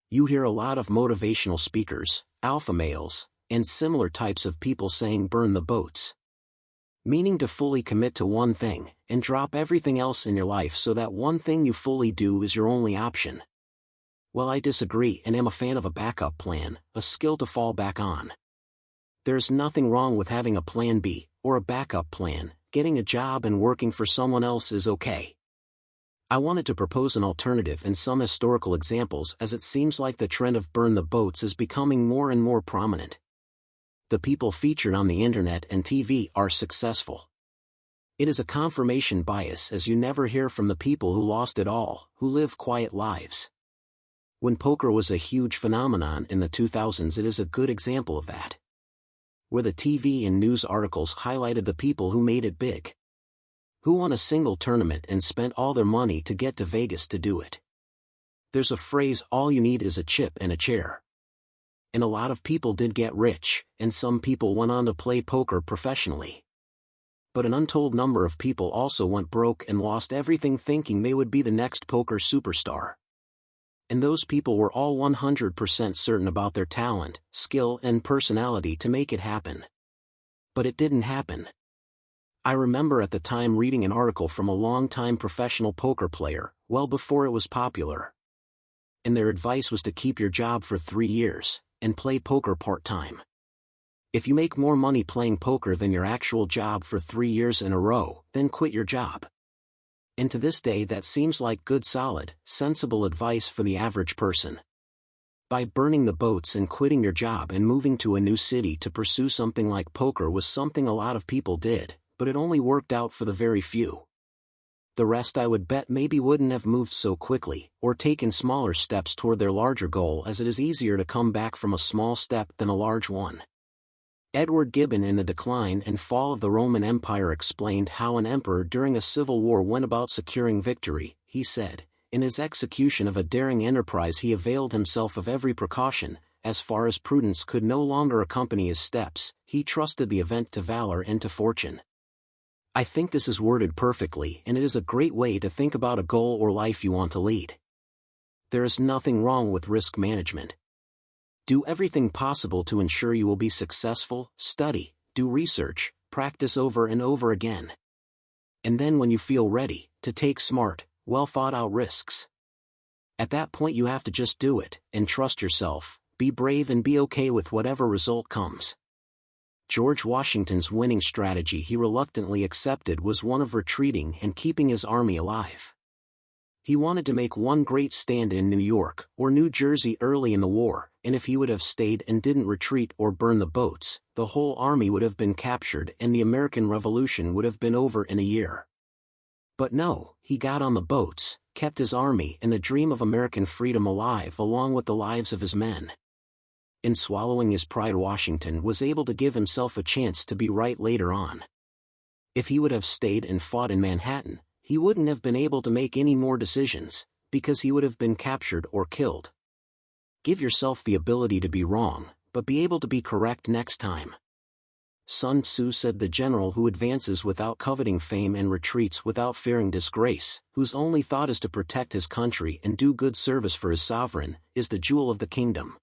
You hear a lot of motivational speakers, alpha males, and similar types of people saying burn the boats. Meaning to fully commit to one thing, and drop everything else in your life so that one thing you fully do is your only option. Well, I disagree and am a fan of a backup plan, a skill to fall back on. There's nothing wrong with having a plan B, or a backup plan. Getting a job and working for someone else is okay. I wanted to propose an alternative and some historical examples, as it seems like the trend of burn the boats is becoming more and more prominent. The people featured on the internet and TV are successful. It is a confirmation bias, as you never hear from the people who lost it all, who live quiet lives. When poker was a huge phenomenon in the 2000s, it is a good example of that. Where the TV and news articles highlighted the people who made it big. Who won a single tournament and spent all their money to get to Vegas to do it. There's a phrase, all you need is a chip and a chair. And a lot of people did get rich, and some people went on to play poker professionally. But an untold number of people also went broke and lost everything thinking they would be the next poker superstar. And those people were all 100% certain about their talent, skill, and personality to make it happen. But it didn't happen. I remember at the time reading an article from a long-time professional poker player, well before it was popular. And their advice was to keep your job for 3 years, and play poker part-time. If you make more money playing poker than your actual job for 3 years in a row, then quit your job. And to this day that seems like good, solid, sensible advice for the average person. By burning the boats and quitting your job and moving to a new city to pursue something like poker was something a lot of people did, but it only worked out for the very few. The rest, I would bet, maybe wouldn't have moved so quickly, or taken smaller steps toward their larger goal, as it is easier to come back from a small step than a large one. Edward Gibbon in The Decline and Fall of the Roman Empire explained how an emperor during a civil war went about securing victory. He said, in his execution of a daring enterprise he availed himself of every precaution. As far as prudence could no longer accompany his steps, he trusted the event to valor and to fortune. I think this is worded perfectly, and it is a great way to think about a goal or life you want to lead. There is nothing wrong with risk management. Do everything possible to ensure you will be successful, study, do research, practice over and over again. And then when you feel ready, to take smart, well-thought-out risks. At that point you have to just do it, and trust yourself, be brave and be okay with whatever result comes. George Washington's winning strategy he reluctantly accepted was one of retreating and keeping his army alive. He wanted to make one great stand in New York or New Jersey early in the war, and if he would have stayed and didn't retreat or burn the boats, the whole army would have been captured and the American Revolution would have been over in a year. But no, he got on the boats, kept his army and the dream of American freedom alive along with the lives of his men. In swallowing his pride, Washington was able to give himself a chance to be right later on. If he would have stayed and fought in Manhattan, he wouldn't have been able to make any more decisions, because he would have been captured or killed. Give yourself the ability to be wrong, but be able to be correct next time. Sun Tzu said the general who advances without coveting fame and retreats without fearing disgrace, whose only thought is to protect his country and do good service for his sovereign, is the jewel of the kingdom.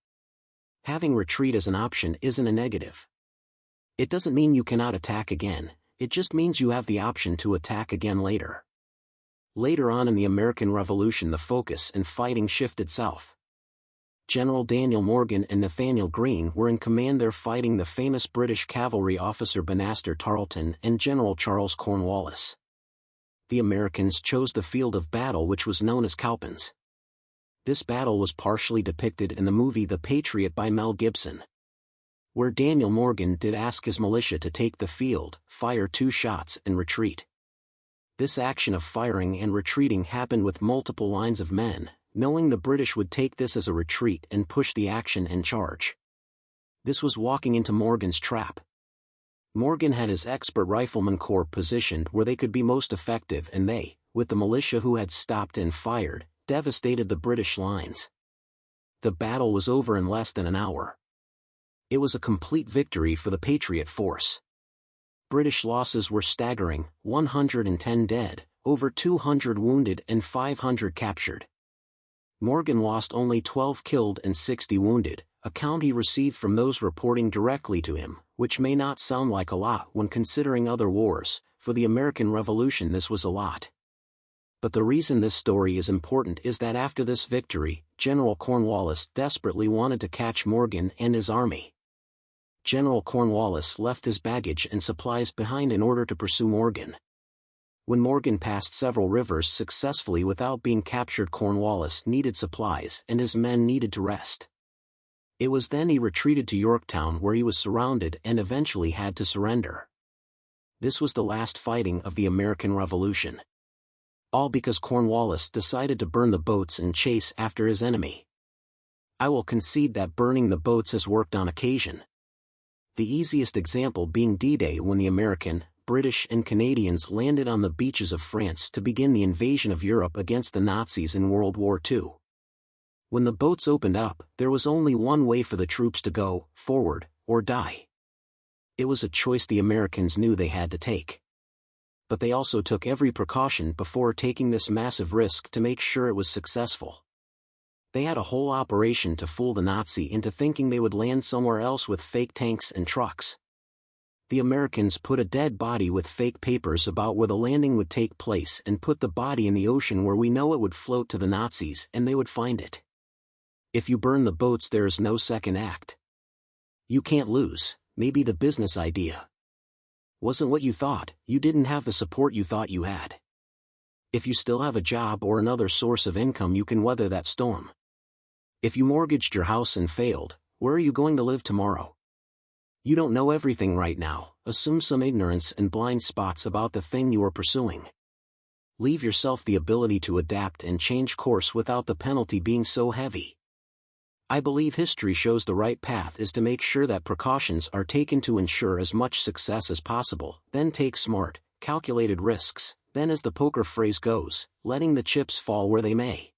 Having retreat as an option isn't a negative. It doesn't mean you cannot attack again, it just means you have the option to attack again later. Later on in the American Revolution the focus and fighting shifted south. General Daniel Morgan and Nathaniel Greene were in command there fighting the famous British cavalry officer Banastre Tarleton and General Charles Cornwallis. The Americans chose the field of battle which was known as Cowpens. This battle was partially depicted in the movie The Patriot by Mel Gibson, where Daniel Morgan did ask his militia to take the field, fire 2 shots and retreat. This action of firing and retreating happened with multiple lines of men, knowing the British would take this as a retreat and push the action and charge. This was walking into Morgan's trap. Morgan had his expert rifleman corps positioned where they could be most effective, and they, with the militia who had stopped and fired, devastated the British lines. The battle was over in less than an hour. It was a complete victory for the Patriot force. British losses were staggering: 110 dead, over 200 wounded and 500 captured. Morgan lost only 12 killed and 60 wounded, a count he received from those reporting directly to him, which may not sound like a lot when considering other wars. For the American Revolution this was a lot. But the reason this story is important is that after this victory, General Cornwallis desperately wanted to catch Morgan and his army. General Cornwallis left his baggage and supplies behind in order to pursue Morgan. When Morgan passed several rivers successfully without being captured, Cornwallis needed supplies and his men needed to rest. It was then he retreated to Yorktown, where he was surrounded and eventually had to surrender. This was the last fighting of the American Revolution. All because Cornwallis decided to burn the boats and chase after his enemy. I will concede that burning the boats has worked on occasion. The easiest example being D-Day, when the American, British and Canadians landed on the beaches of France to begin the invasion of Europe against the Nazis in World War II. When the boats opened up, there was only one way for the troops to go: forward, or die. It was a choice the Americans knew they had to take. But they also took every precaution before taking this massive risk to make sure it was successful. They had a whole operation to fool the Nazi into thinking they would land somewhere else with fake tanks and trucks. The Americans put a dead body with fake papers about where the landing would take place and put the body in the ocean where we know it would float to the Nazis and they would find it. If you burn the boats, there is no second act. You can't lose. Maybe the business idea wasn't what you thought, you didn't have the support you thought you had. If you still have a job or another source of income, you can weather that storm. If you mortgaged your house and failed, where are you going to live tomorrow? You don't know everything right now. Assume some ignorance and blind spots about the thing you are pursuing. Leave yourself the ability to adapt and change course without the penalty being so heavy. I believe history shows the right path is to make sure that precautions are taken to ensure as much success as possible, then take smart, calculated risks, then, as the poker phrase goes, letting the chips fall where they may.